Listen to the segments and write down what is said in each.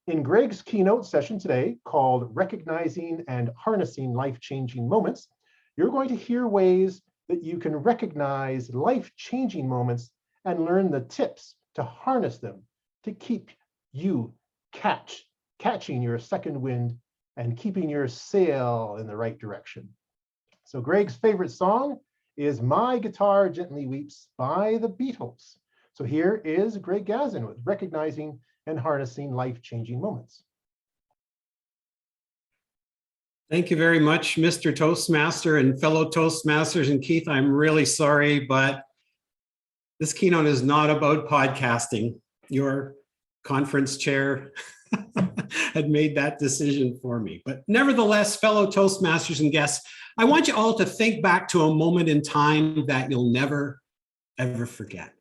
In Greg's keynote session today, called Recognizing and Harnessing Life-Changing Moments, you're going to hear ways that you can recognize life-changing moments and learn the tips to harness them to keep you catching your second wind and keeping your sail in the right direction. So Greg's favorite song is My Guitar Gently Weeps by the Beatles. So here is Greg Gazin with Recognizing and Harnessing Life-Changing Moments. Thank you very much, Mr. Toastmaster and fellow Toastmasters. And Keith, I'm really sorry, but this keynote is not about podcasting. Your conference chair had made that decision for me. But nevertheless, fellow Toastmasters and guests, I want you all to think back to a moment in time that you'll never, ever forget.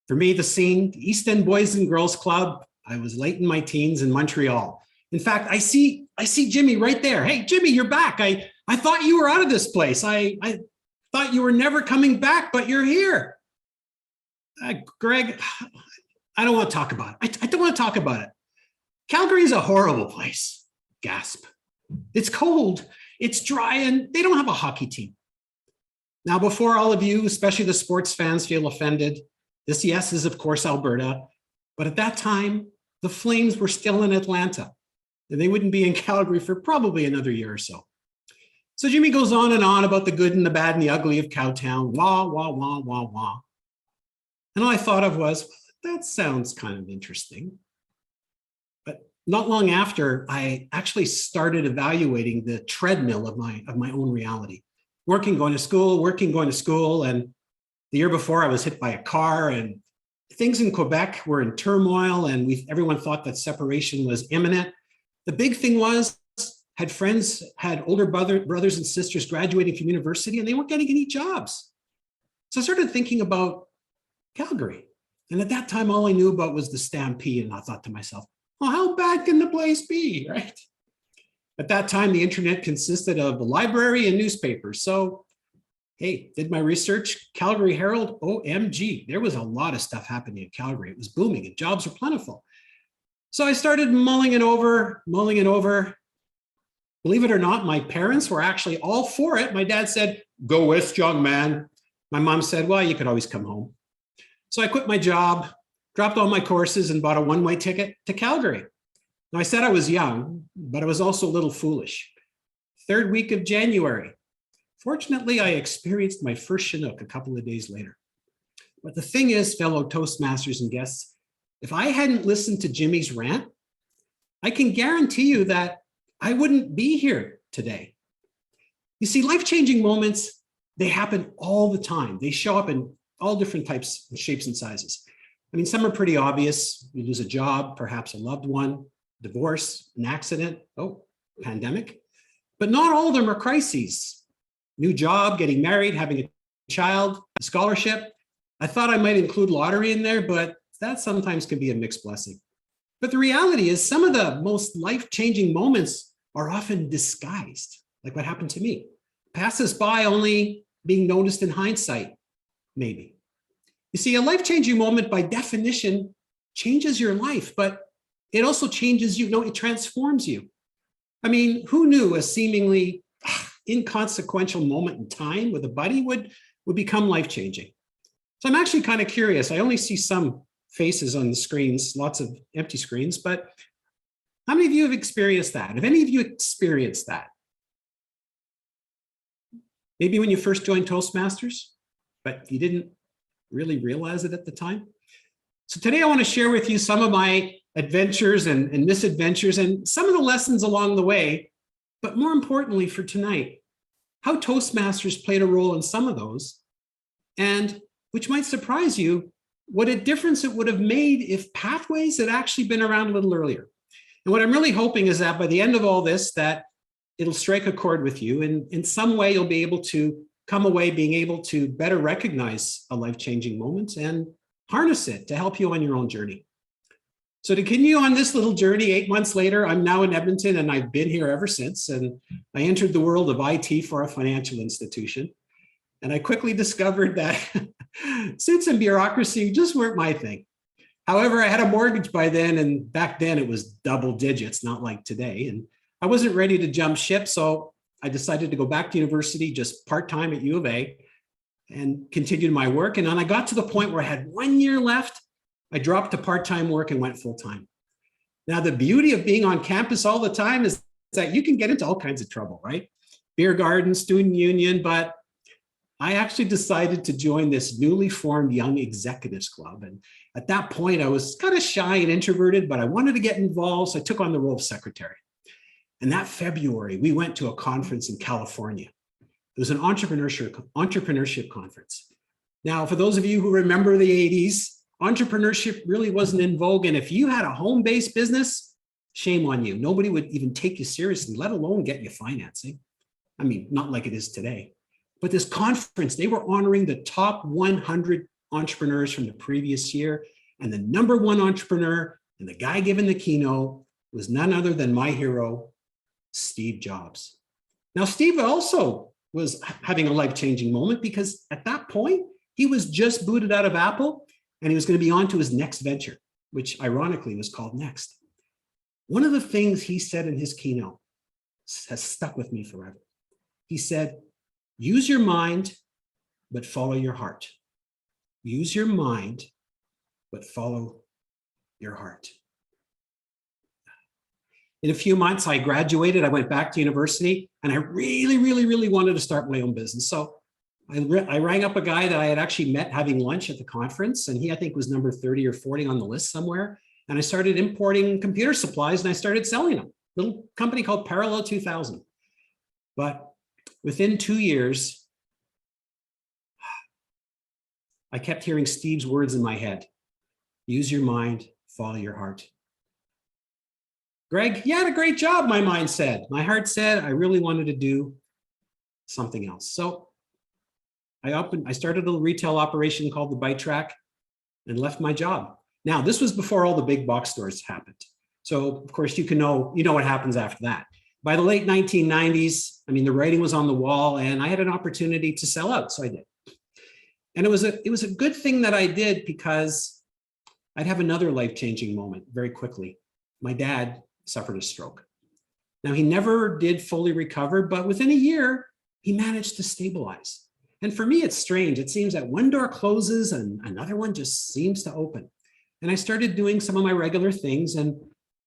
For me, the scene, the East End Boys and Girls Club, I was late in my teens in Montreal. In fact, I see Jimmy right there. Hey, Jimmy, you're back. I thought you were out of this place. I thought you were never coming back, but you're here. Greg, I don't want to talk about it. I don't want to talk about it. Calgary is a horrible place. Gasp. It's cold, it's dry, and they don't have a hockey team. Now, before all of you, especially the sports fans, feel offended, this yes is, of course, Alberta. But at that time, the Flames were still in Atlanta, and they wouldn't be in Calgary for probably another year or so. So Jimmy goes on and on about the good and the bad and the ugly of Cowtown, wah, wah, wah, wah, wah. And all I thought of was, that sounds kind of interesting. But not long after, I actually started evaluating the treadmill of my own reality. Working, going to school, and the year before I was hit by a car, and things in Quebec were in turmoil, and everyone thought that separation was imminent. The big thing was, had older brothers and sisters graduating from university, and they weren't getting any jobs. So I started thinking about Calgary. And at that time, all I knew about was the Stampede. And I thought to myself, well, how bad can the place be, right? At that time, the internet consisted of the library and newspapers. So, hey, did my research, Calgary Herald, OMG. There was a lot of stuff happening in Calgary. It was booming and jobs were plentiful. So I started mulling it over. Believe it or not, my parents were actually all for it. My dad said, go west, young man. My mom said, well, you could always come home. So I quit my job, dropped all my courses, and bought a one-way ticket to Calgary. Now, I said I was young, but I was also a little foolish. Third week of January. Fortunately, I experienced my first Chinook a couple of days later. But the thing is, fellow Toastmasters and guests, if I hadn't listened to Jimmy's rant, I can guarantee you that I wouldn't be here today. You see, life-changing moments, they happen all the time. They show up in all different types, shapes, and sizes. I mean, some are pretty obvious. You lose a job, perhaps a loved one, divorce, an accident, pandemic. But not all of them are crises. New job, getting married, having a child, a scholarship. I thought I might include lottery in there, but that sometimes can be a mixed blessing. But the reality is some of the most life-changing moments are often disguised, like what happened to me. Passes by only being noticed in hindsight, maybe. You see, a life-changing moment by definition changes your life, but it also changes you. No, it transforms you. I mean, who knew a seemingly inconsequential moment in time with a buddy would become life-changing? So I'm actually kind of curious. I only see some faces on the screens, lots of empty screens, but how many of you have experienced that? Have any of you experienced that? Maybe when you first joined Toastmasters, but you didn't really realize it at the time. So today I want to share with you some of my adventures and misadventures and some of the lessons along the way, but more importantly for tonight, how Toastmasters played a role in some of those, and which might surprise you, what a difference it would have made if pathways had actually been around a little earlier. And what I'm really hoping is that by the end of all this, that it'll strike a chord with you, and in some way you'll be able to come away being able to better recognize a life-changing moment and harness it to help you on your own journey. So to continue on this little journey, 8 months later, I'm now in Edmonton, and I've been here ever since. And I entered the world of IT for a financial institution. And I quickly discovered that suits and bureaucracy just weren't my thing. However, I had a mortgage by then, and back then it was double digits, not like today. And I wasn't ready to jump ship, so I decided to go back to university just part-time at U of A and continued my work. And then I got to the point where I had 1 year left. I dropped to part-time work and went full-time. Now, the beauty of being on campus all the time is that you can get into all kinds of trouble, right? Beer garden, student union, but I actually decided to join this newly formed Young Executives Club. And at that point, I was kind of shy and introverted, but I wanted to get involved, so I took on the role of secretary. And that February, we went to a conference in California. It was an entrepreneurship conference. Now, for those of you who remember the 80s, entrepreneurship really wasn't in vogue. And if you had a home-based business, shame on you. Nobody would even take you seriously, let alone get you financing. I mean, not like it is today. But this conference, they were honoring the top 100 entrepreneurs from the previous year. And the #1 entrepreneur and the guy giving the keynote was none other than my hero, Steve Jobs. Now, Steve also was having a life-changing moment because at that point, he was just booted out of Apple and he was going to be on to his next venture, which ironically was called Next. One of the things he said in his keynote has stuck with me forever. He said, use your mind, but follow your heart. Use your mind, but follow your heart. In a few months, I graduated, I went back to university, and I really wanted to start my own business. So I rang up a guy that I had actually met having lunch at the conference, and he, I think, was number 30 or 40 on the list somewhere. And I started importing computer supplies and I started selling them. A little company called Parallel 2000. But within 2 years, I kept hearing Steve's words in my head. Use your mind, follow your heart. Greg, you had a great job, my mind said. My heart said I really wanted to do something else. So I started a retail operation called the Bike Track and left my job. Now, this was before all the big box stores happened. So of course you know what happens after that. By the late 1990s, I mean, the writing was on the wall and I had an opportunity to sell out, so I did. And it was a good thing that I did because I'd have another life-changing moment very quickly. My dad suffered a stroke. Now, he never did fully recover, but within a year, he managed to stabilize. And for me, it's strange. It seems that one door closes and another one just seems to open. And I started doing some of my regular things. And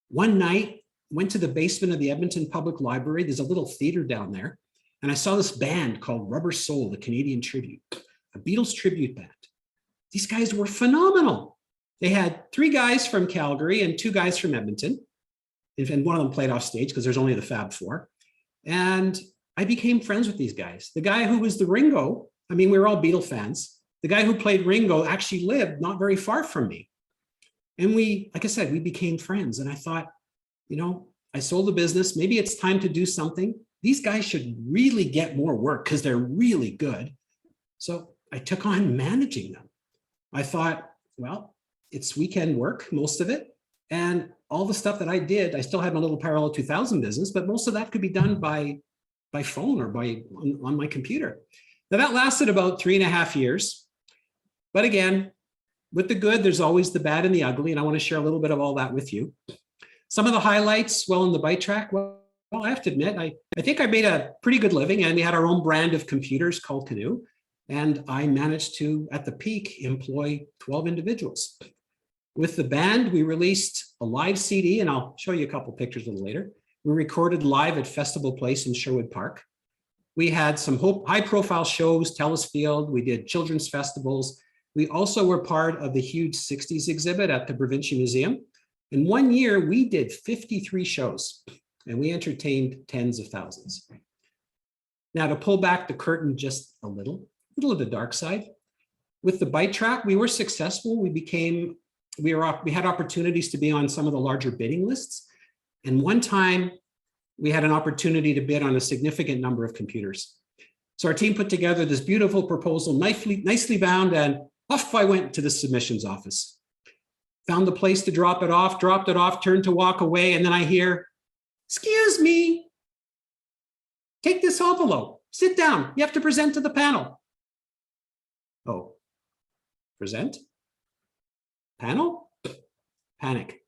one night, went to the basement of the Edmonton Public Library. There's a little theater down there. And I saw this band called Rubber Soul, the Canadian Tribute, a Beatles tribute band. These guys were phenomenal. They had 3 guys from Calgary and 2 guys from Edmonton. And one of them played off stage because there's only the Fab Four. And I became friends with these guys. The guy who was the Ringo, I mean, we were all Beatle fans. The guy who played Ringo actually lived not very far from me. And we, like I said, we became friends. And I thought, I sold the business. Maybe it's time to do something. These guys should really get more work because they're really good. So I took on managing them. I thought, well, it's weekend work, most of it. And all the stuff that I did, I still had my little Parallel 2000 business, but most of that could be done by phone or on my computer. Now that lasted about 3.5 years. But again, with the good, there's always the bad and the ugly. And I want to share a little bit of all that with you. Some of the highlights, well, in the Bike Track, well, I have to admit, I think I made a pretty good living, and we had our own brand of computers called Canoe. And I managed to, at the peak, employ 12 individuals. With the band, we released a live CD, and I'll show you a couple pictures a little later. We recorded live at Festival Place in Sherwood Park. We had some high-profile shows, Telus Field. We did children's festivals. We also were part of the huge 60s exhibit at the Provincia Museum. In 1 year, we did 53 shows, and we entertained tens of thousands. Now, to pull back the curtain just a little of the dark side, with the Bike Track, we were successful. We had opportunities to be on some of the larger bidding lists. And one time, we had an opportunity to bid on a significant number of computers. So our team put together this beautiful proposal, nicely bound, and off I went to the submissions office. Found the place to drop it off, dropped it off, turned to walk away, and then I hear, "Excuse me, take this envelope, sit down, you have to present to the panel." Oh, present? Panel? Panic.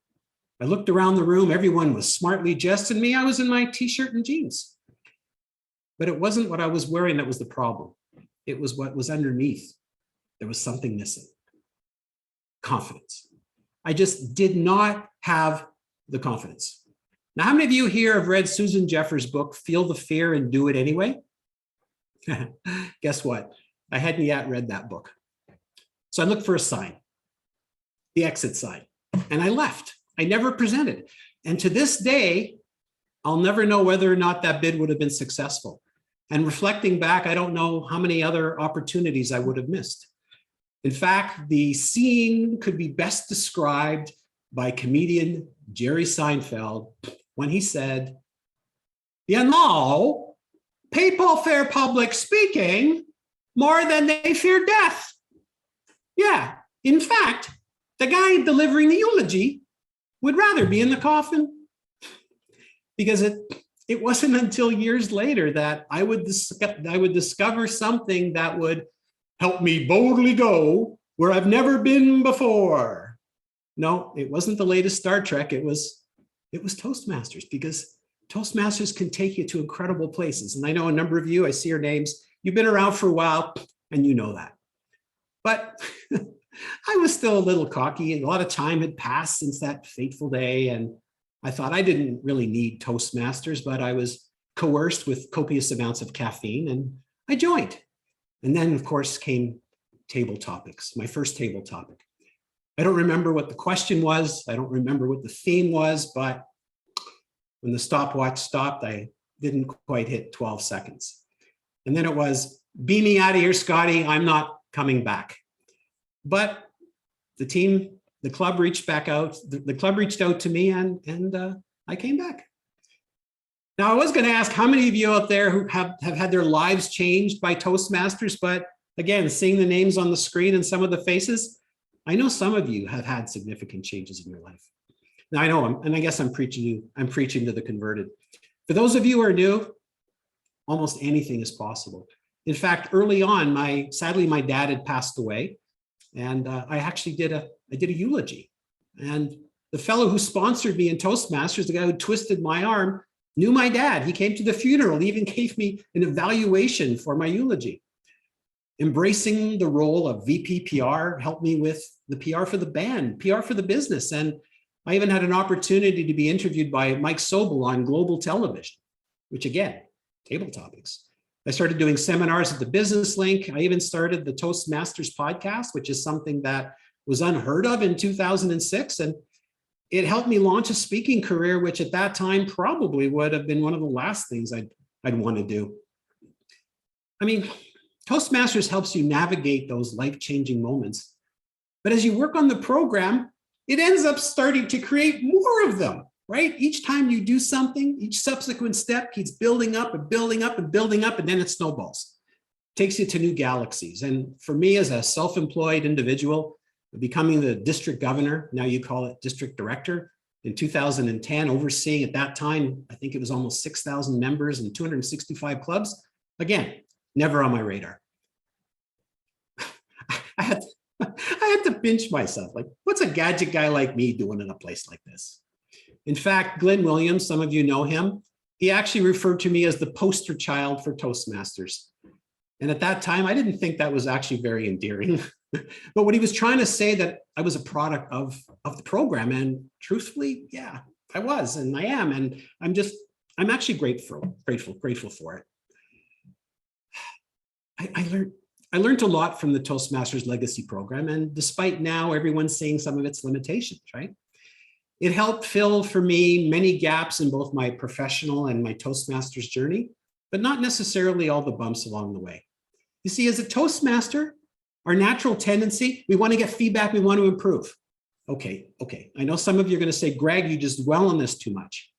I looked around the room. Everyone was smartly dressed, and me, I was in my t-shirt and jeans. But it wasn't what I was wearing that was the problem. It was what was underneath. There was something missing. Confidence. I just did not have the confidence. Now, how many of you here have read Susan Jeffers' book, Feel the Fear and Do It Anyway? Guess what? I hadn't yet read that book. So I looked for a sign, the exit sign, and I left. I never presented. And to this day, I'll never know whether or not that bid would have been successful. And reflecting back, I don't know how many other opportunities I would have missed. In fact, the scene could be best described by comedian Jerry Seinfeld when he said, "You know, people fear public speaking more than they fear death." Yeah, in fact, the guy delivering the eulogy would rather be in the coffin, because it wasn't until years later that I would discover something that would help me boldly go where I've never been before. No, it wasn't the latest Star Trek. It was Toastmasters, because Toastmasters can take you to incredible places. And I know a number of you, I see your names, you've been around for a while and you know that. But I was still a little cocky, and a lot of time had passed since that fateful day. And I thought I didn't really need Toastmasters, but I was coerced with copious amounts of caffeine, and I joined. And then, of course, came table topics, my first table topic. I don't remember what the question was. I don't remember what the theme was, but when the stopwatch stopped, I didn't quite hit 12 seconds. And then it was, "Beam me out of here, Scotty, I'm not coming back." But the club reached back out. The club reached out to me, and I came back. Now, I was going to ask how many of you out there who have had their lives changed by Toastmasters, but again, seeing the names on the screen and some of the faces, I know some of you have had significant changes in your life. Now, I know, and I guess I'm preaching to the converted. For those of you who are new, almost anything is possible. In fact, early on, sadly, my dad had passed away, and I actually did a eulogy. And the fellow who sponsored me in Toastmasters, the guy who twisted my arm, knew my dad. He came to the funeral. He even gave me an evaluation for my eulogy. Embracing the role of VP PR helped me with the PR for the band, PR for the business. And I even had an opportunity to be interviewed by Mike Sobel on global television, which again, table topics. I started doing seminars at the Business Link. I even started the Toastmasters podcast, which is something that was unheard of in 2006. And it helped me launch a speaking career, which at that time probably would have been one of the last things I'd want to do. I mean, Toastmasters helps you navigate those life-changing moments. But as you work on the program, it ends up starting to create more of them, right? Each time you do something, each subsequent step keeps building up and building up and building up, and then it snowballs. Takes you to new galaxies. And for me as a self-employed individual, becoming the district governor, now you call it district director, in 2010, overseeing at that time, I think it was almost 6,000 members and 265 clubs. Again, never on my radar. I had to pinch myself, like, what's a gadget guy like me doing in a place like this? In fact, Glenn Williams, some of you know him, he actually referred to me as the poster child for Toastmasters. And at that time, I didn't think that was actually very endearing. But what he was trying to say, that I was a product of the program. And truthfully, yeah, I was, and I am. And I'm actually grateful for it. I learned a lot from the Toastmasters Legacy program. And despite now everyone seeing some of its limitations, right? It helped fill for me many gaps in both my professional and my Toastmasters journey, but not necessarily all the bumps along the way. You see, as a Toastmaster, our natural tendency, we want to get feedback, we want to improve. Okay. I know some of you are going to say, Greg, you just dwell on this too much.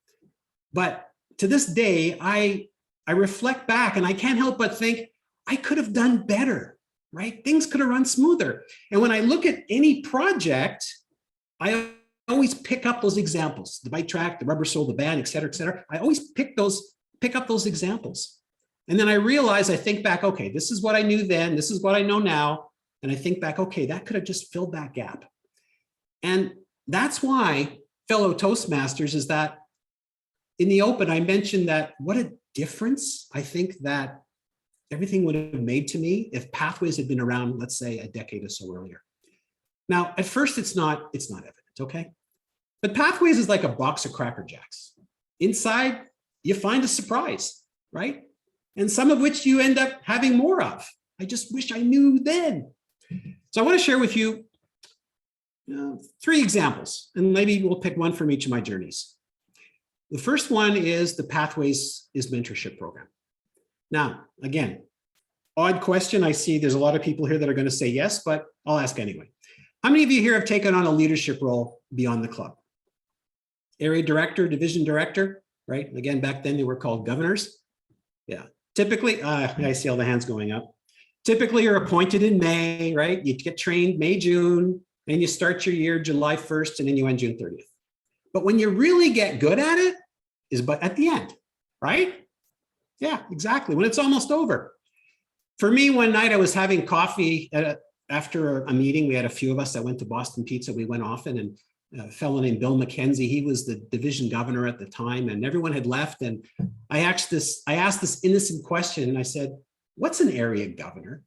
But to this day, I reflect back and I can't help but think, I could have done better, right? Things could have run smoother. And when I look at any project, I always pick up those examples, the bike track, the rubber sole, the band, et cetera, I always pick up those examples. And then I realize, I think back, okay, this is what I knew then, this is what I know now. And I think back, okay, that could have just filled that gap. And that's why, fellow Toastmasters, is that in the open, I mentioned that what a difference I think that everything would have made to me if pathways had been around, let's say, a decade or so earlier. Now, at first, it's not evident, okay? But pathways is like a box of Cracker Jacks. Inside, you find a surprise, right? And some of which you end up having more of. I just wish I knew then. So I want to share with you 3 examples, and maybe we'll pick one from each of my journeys. The first one is the Pathways is Mentorship Program. Now, again, odd question. I see there's a lot of people here that are going to say yes, but I'll ask anyway. How many of you here have taken on a leadership role beyond the club? Area director, division director, right? Again, back then they were called governors. Yeah, typically, I see all the hands going up. Typically, you're appointed in May, right? You get trained May, June, and you start your year July 1st, and then you end June 30th. But when you really get good at it is but at the end, right? Yeah, exactly. When it's almost over. For me, one night I was having coffee after a meeting. We had a few of us that went to Boston Pizza. We went often, and a fellow named Bill McKenzie, he was the division governor at the time, and everyone had left. And I asked this innocent question, and I said, "What's an area governor?"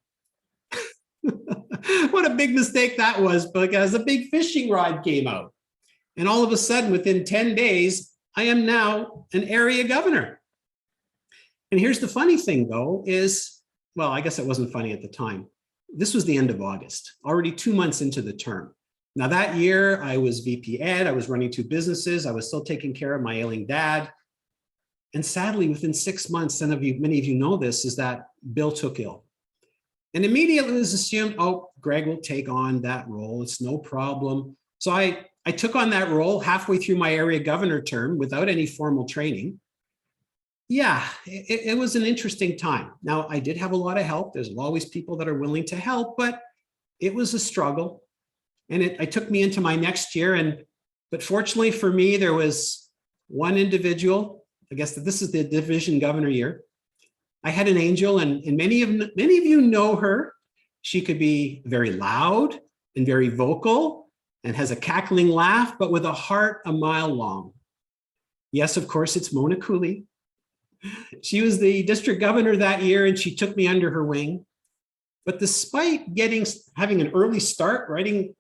What a big mistake that was, because a big fishing rod came out. And all of a sudden, within 10 days, I am now an area governor. And here's the funny thing, though, is, well, I guess it wasn't funny at the time. This was the end of August, already 2 months into the term. Now, that year, I was VP Ed. I was running 2 businesses. I was still taking care of my ailing dad. And sadly, within 6 months, many of you know this, is that Bill took ill. And immediately it was assumed, oh, Greg will take on that role. It's no problem. So I took on that role halfway through my area governor term without any formal training. Yeah, it was an interesting time. Now, I did have a lot of help. There's always people that are willing to help, but it was a struggle. And it took me into my next year. But fortunately for me, there was one individual. I guess that this is the division governor year. I had an angel, and many of you know her. She could be very loud and very vocal and has a cackling laugh, but with a heart a mile long. Yes, of course, it's Mona Cooley. She was the district governor that year, and she took me under her wing. But despite having an early start,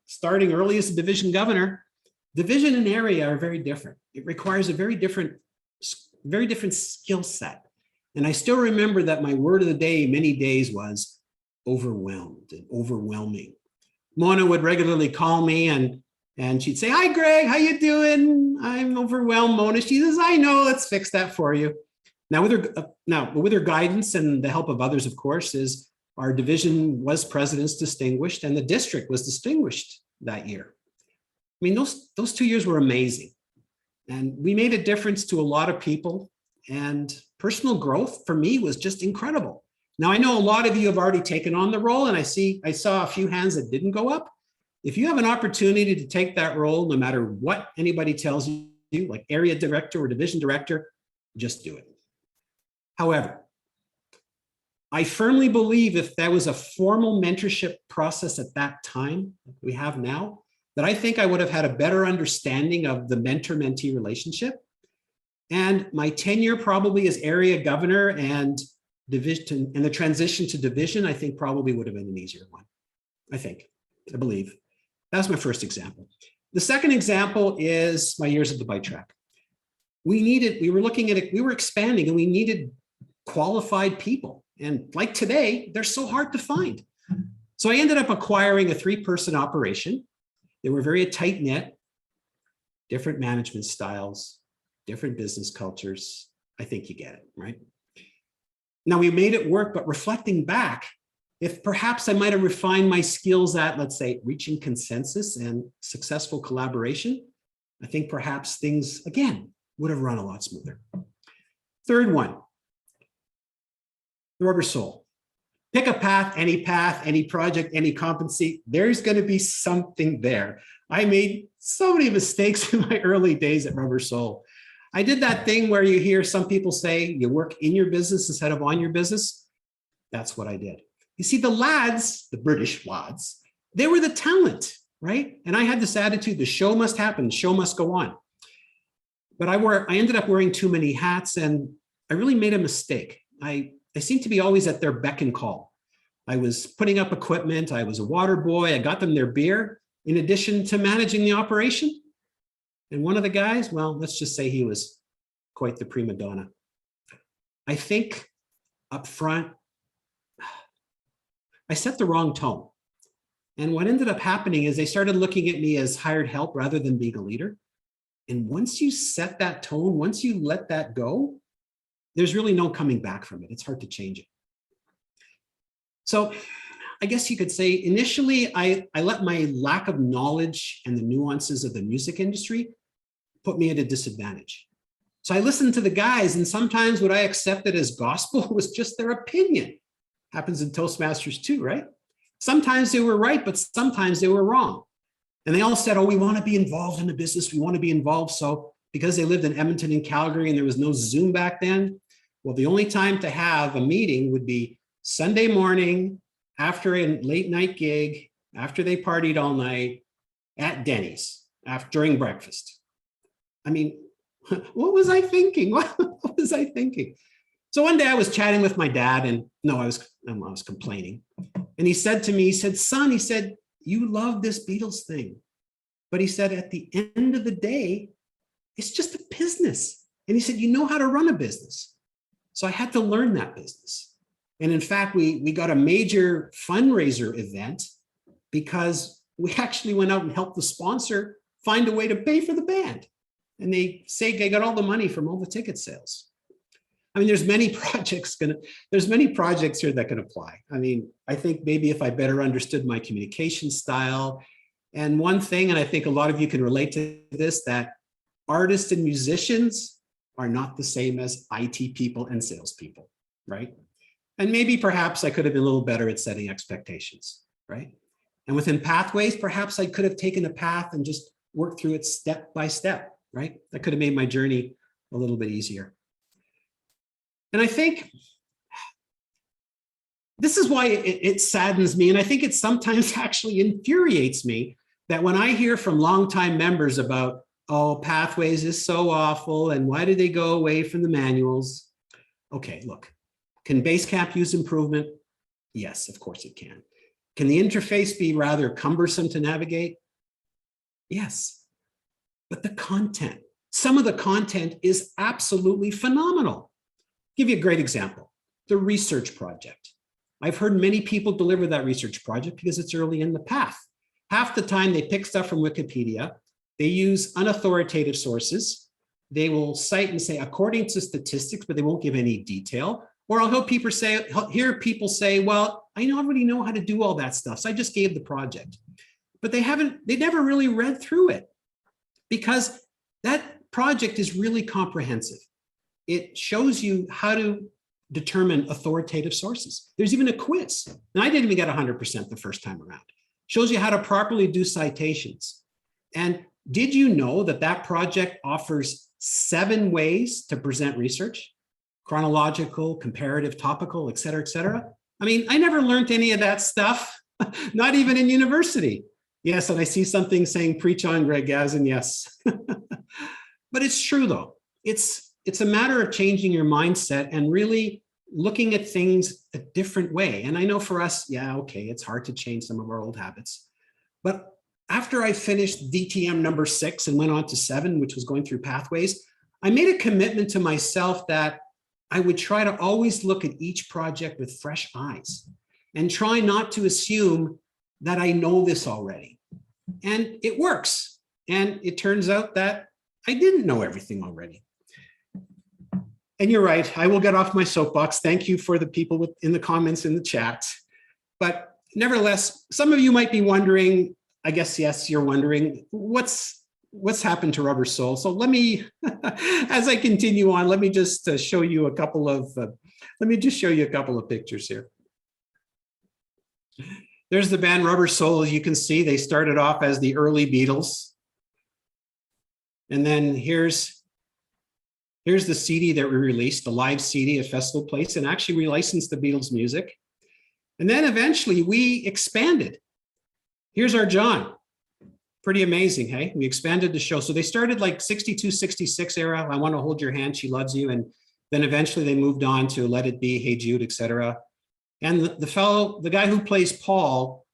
starting early as a division governor, division and area are very different. It requires a very different skill set. And I still remember that my word of the day many days was overwhelmed and overwhelming. Mona would regularly call me and she'd say, "Hi, Greg, how you doing? I'm overwhelmed, Mona." She says, "I know, let's fix that for you." Now, with her guidance and the help of others, of course, is our division was President's Distinguished, and the district was distinguished that year. I mean, those 2 years were amazing. And we made a difference to a lot of people, and personal growth for me was just incredible. Now, I know a lot of you have already taken on the role, and I saw a few hands that didn't go up. If you have an opportunity to take that role, no matter what anybody tells you, like area director or division director, just do it. However, I firmly believe if there was a formal mentorship process at that time, like we have now, that I think I would have had a better understanding of the mentor-mentee relationship. And my tenure probably as area governor and division, and the transition to division, I think probably would have been an easier one. I believe. That's my first example. The second example is my years at the bike track. We were looking at it, we were expanding, and we needed qualified people. And like today, they're so hard to find. So I ended up acquiring a 3-person operation. They were very tight-knit, different management styles, different business cultures. I think you get it, right? Now, we made it work, but reflecting back, if perhaps I might have refined my skills at, let's say, reaching consensus and successful collaboration, I think perhaps things, again, would have run a lot smoother. Third one, the rubber soul. Pick a path, any project, any competency, there's going to be something there. I made so many mistakes in my early days at Rubber Soul. I did that thing where you hear some people say you work in your business instead of on your business. That's what I did. You see, the lads, the British lads, they were the talent. right? And I had this attitude, the show must happen, the show must go on. But I ended up wearing too many hats, and I really made a mistake. I seemed to be always at their beck and call. I was putting up equipment, I was a water boy, I got them their beer, in addition to managing the operation. And one of the guys, well, let's just say he was quite the prima donna. I think up front, I set the wrong tone. And what ended up happening is they started looking at me as hired help rather than being a leader. And once you set that tone, once you let that go, there's really no coming back from it. It's hard to change it. So I guess you could say initially, I let my lack of knowledge and the nuances of the music industry put me at a disadvantage. So I listened to the guys, and sometimes what I accepted as gospel was just their opinion. Happens in Toastmasters too, right? Sometimes they were right, but sometimes they were wrong. And they all said, oh, we want to be involved in the business. We want to be involved. So because they lived in Edmonton and Calgary and there was no Zoom back then, well, the only time to have a meeting would be Sunday morning after a late night gig, after they partied all night at Denny's, during breakfast. I mean, what was I thinking? What was I thinking? So one day I was chatting with my dad, and no, I was complaining. And he said to me, he said, son, he said, you love this Beatles thing. But he said, at the end of the day, it's just a business. And he said, you know how to run a business. So I had to learn that business. And in fact, we got a major fundraiser event because we actually went out and helped the sponsor find a way to pay for the band. And they say they got all the money from all the ticket sales. I mean, there's many projects here that can apply. I mean, I think maybe if I better understood my communication style, and one thing, and I think a lot of you can relate to this, that artists and musicians are not the same as IT people and salespeople, right? And maybe perhaps I could have been a little better at setting expectations, right? And within pathways, perhaps I could have taken a path and just worked through it step by step, right? That could have made my journey a little bit easier. And I think this is why it saddens me. And I think it sometimes actually infuriates me that when I hear from longtime members about, oh, Pathways is so awful, and why did they go away from the manuals? Okay, look, can Basecamp use improvement? Yes, of course it can. Can the interface be rather cumbersome to navigate? Yes, but the content, some of the content is absolutely phenomenal. Give you a great example, the research project. I've heard many people deliver that research project because it's early in the path. Half the time they pick stuff from Wikipedia, they use unauthoritative sources, they will cite and say, according to statistics, but they won't give any detail. Or I'll hear people say, well, I already know how to do all that stuff, so I just gave the project. But they never really read through it because that project is really comprehensive. It shows you how to determine authoritative sources. There's even a quiz. And I didn't even get 100% the first time around. Shows you how to properly do citations. And did you know that that project offers 7 ways to present research? Chronological, comparative, topical, et cetera, et cetera. I mean, I never learned any of that stuff, not even in university. Yes, and I see something saying, preach on, Greg Gazin, yes. But it's true though. It's a matter of changing your mindset and really looking at things a different way. And I know for us, yeah, okay, it's hard to change some of our old habits. But after I finished DTM number 6 and went on to 7, which was going through pathways, I made a commitment to myself that I would try to always look at each project with fresh eyes and try not to assume that I know this already. And it works. And it turns out that I didn't know everything already. And you're right, I will get off my soapbox. Thank you for the people in the comments in the chat. But nevertheless, some of you might be wondering, I guess, yes, you're wondering, what's happened to Rubber Soul? So let me, as I continue on, let me just show you a couple of pictures here. There's the band Rubber Soul. As you can see, they started off as the early Beatles. And then here's the CD that we released, the live CD at Festival Place, and actually we licensed the Beatles music. And then eventually we expanded. Here's our John. Pretty amazing, hey? We expanded the show. So they started like 62, 66 era. I Want to Hold Your Hand, She Loves You. And then eventually they moved on to Let It Be, Hey Jude, etc. And the guy who plays Paul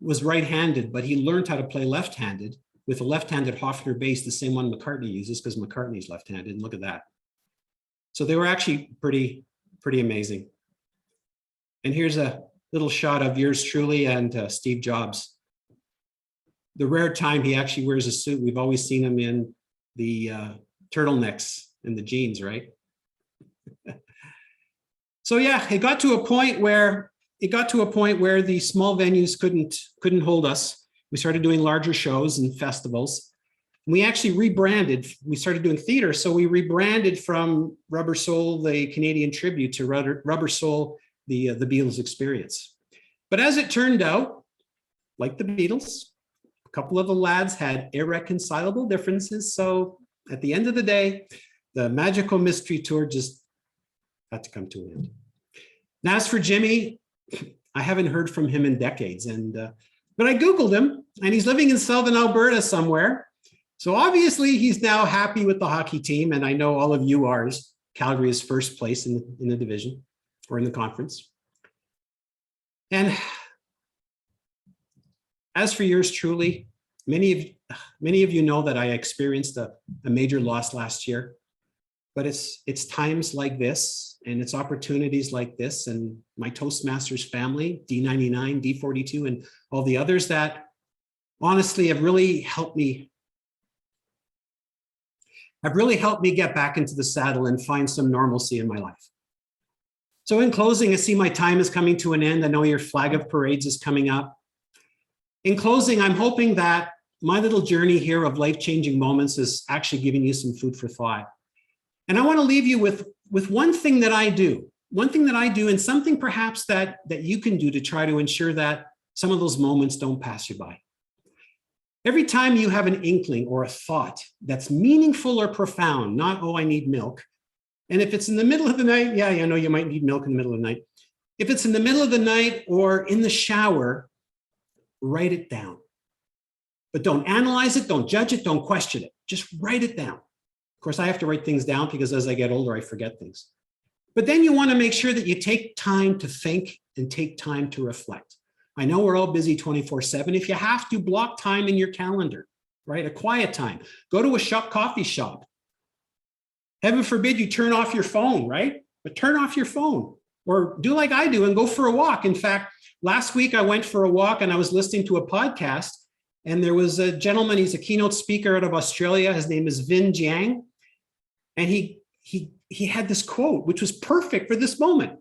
was right-handed, but he learned how to play left-handed with a left-handed Hofner bass, the same one McCartney uses because McCartney's left-handed. And look at that. So they were actually pretty amazing. And here's a little shot of yours truly and Steve Jobs. The rare time he actually wears a suit. We've always seen him in the turtlenecks and the jeans, right? So yeah, it got to a point where the small venues couldn't hold us. We started doing larger shows and festivals. We actually rebranded. We started doing theater, so we rebranded from Rubber Soul, the Canadian tribute, to Rubber Soul, the Beatles Experience. But as it turned out, like the Beatles, a couple of the lads had irreconcilable differences. So at the end of the day, the Magical Mystery Tour just had to come to an end. Now, as for Jimmy, I haven't heard from him in decades, but I Googled him, and he's living in southern Alberta somewhere. So obviously, he's now happy with the hockey team, and I know all of you are. Calgary is first place in the division or in the conference. And as for yours truly, many of you know that I experienced a major loss last year. But it's times like this, and it's opportunities like this, and my Toastmasters family, D99, D42, and all the others that honestly have really helped me get back into the saddle and find some normalcy in my life. So in closing, I see my time is coming to an end. I know your flag of parades is coming up. In closing, I'm hoping that my little journey here of life-changing moments is actually giving you some food for thought. And I want to leave you with one thing that I do, and something perhaps that you can do to try to ensure that some of those moments don't pass you by. Every time you have an inkling or a thought that's meaningful or profound, not, oh, I need milk. And if it's in the middle of the night, yeah, I know you might need milk in the middle of the night. If it's in the middle of the night or in the shower, write it down. But don't analyze it, don't judge it, don't question it. Just write it down. Of course, I have to write things down because as I get older, I forget things. But then you want to make sure that you take time to think and take time to reflect. I know we're all busy 24/7. If you have to, block time in your calendar, right? A quiet time. Go to a coffee shop. Heaven forbid you turn off your phone, right? But turn off your phone or do like I do and go for a walk. In fact, last week I went for a walk and I was listening to a podcast, and there was a gentleman, he's a keynote speaker out of Australia. His name is Vin Jiang. And he had this quote, which was perfect for this moment.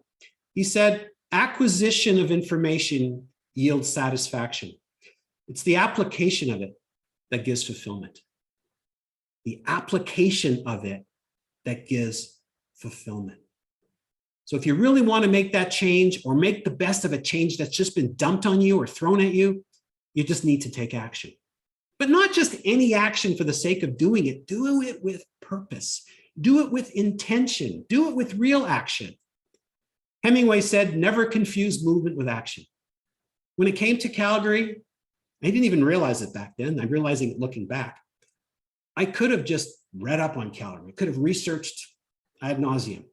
He said, acquisition of information yields satisfaction. It's the application of it that gives fulfillment. The application of it that gives fulfillment. So if you really want to make that change or make the best of a change that's just been dumped on you or thrown at you, you just need to take action. But not just any action for the sake of doing it. Do it with purpose. Do it with intention. Do it with real action. Hemingway said, never confuse movement with action. When it came to Calgary, I didn't even realize it back then. I'm realizing it looking back. I could have just read up on Calgary. I could have researched ad nauseum.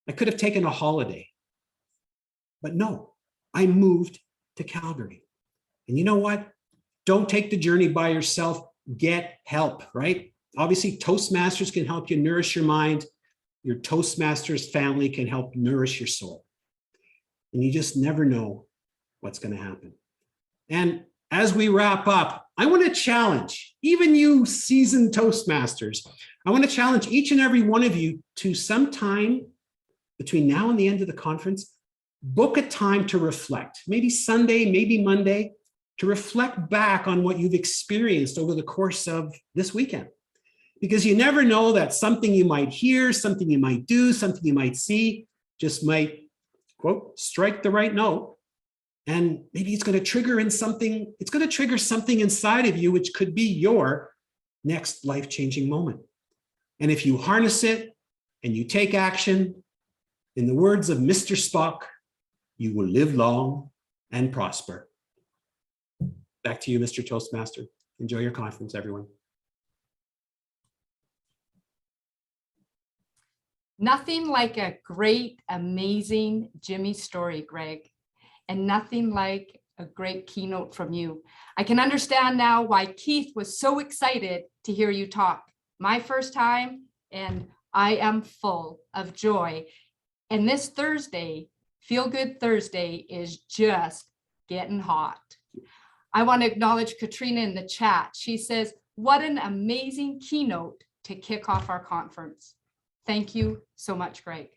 I could have taken a holiday. But no, I moved to Calgary. And you know what? Don't take the journey by yourself. Get help, right? Obviously, Toastmasters can help you nourish your mind. Your Toastmasters family can help nourish your soul. And you just never know what's going to happen. And as we wrap up, I want to challenge even you seasoned Toastmasters. I want to challenge each and every one of you to sometime between now and the end of the conference, book a time to reflect, maybe Sunday, maybe Monday, to reflect back on what you've experienced over the course of this weekend. Because you never know that something you might hear, something you might do, something you might see, just might, quote, strike the right note. And maybe it's going to trigger something inside of you, which could be your next life-changing moment. And if you harness it and you take action, in the words of Mr. Spock, you will live long and prosper. Back to you, Mr. Toastmaster. Enjoy your conference, everyone. Nothing like a great, amazing Jimmy story, Greg, and nothing like a great keynote from you. I can understand now why Keith was so excited to hear you talk. My first time, and I am full of joy. And this Thursday, Feel Good Thursday, is just getting hot. I want to acknowledge Katrina in the chat. She says, what an amazing keynote to kick off our conference. Thank you so much, Greg.